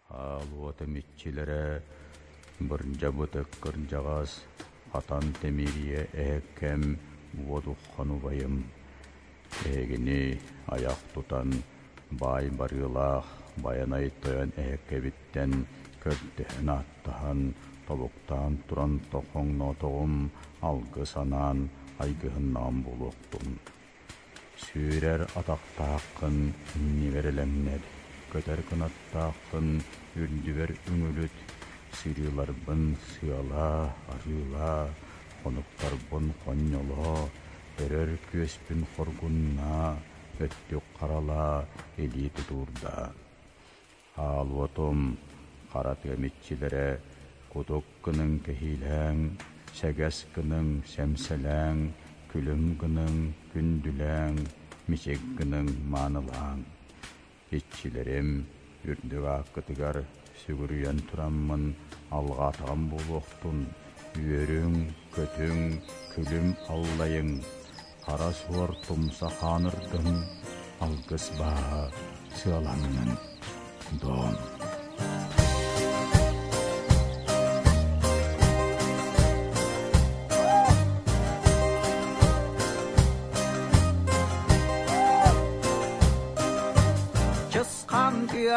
Алуота митчилere бырынжа бытык кырынжагас атан темирие эхкем водухану байым. Эгини аяк тутан бай барылах баянай тоян эхкебиттен көрдөхөн аттахан тобуктан туран тохоңнотогум алгы санан айгыһыннаан булуктум. Сүүрер атактааккын ниберелемнер, көтөр кынаттааккын үрдүбер үңүлүт, сырыларбын сыала, арыла, хонуктарбын хонньоло, өрөр көспүн хоргунна, өттүк карала, эли тутурда. Алуотум каратыгамитчилере кутук кының кехилэң, сәгәс кының сәмсәләң, күлім кының күндүләң, мичек кының манылаң. Итчилерим үрдүк аккытыгар сүгүрүйен тураммын, алгатаган болуқтун, үйөрүң, көтүң, күлім аллайың, кара суар тумса ханырдың, алгыс баа сыаламнын дон.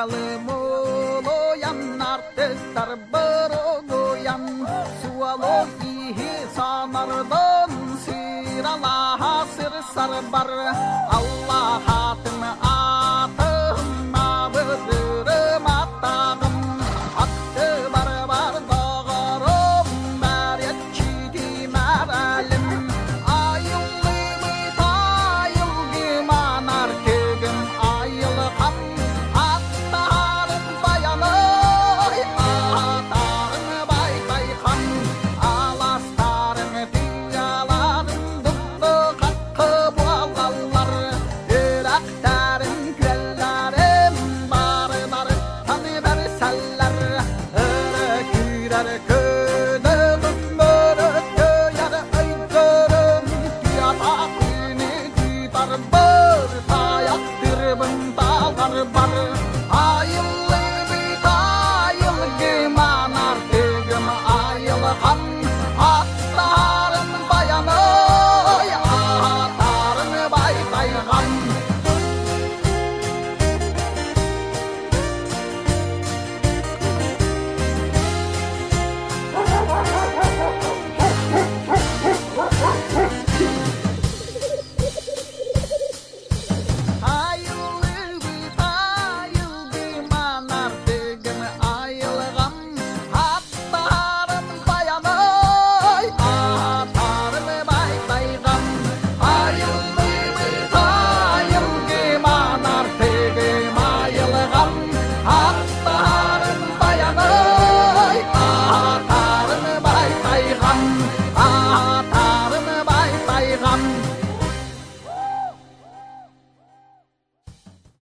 Алымоло яннар тестар бырогоян суало ихи санардан сиралаха сыр бар Аллах атым атым абырым аттағым атты бар дағарым мәретчи деймәрәлім айылы тайылғы манар кегім айылған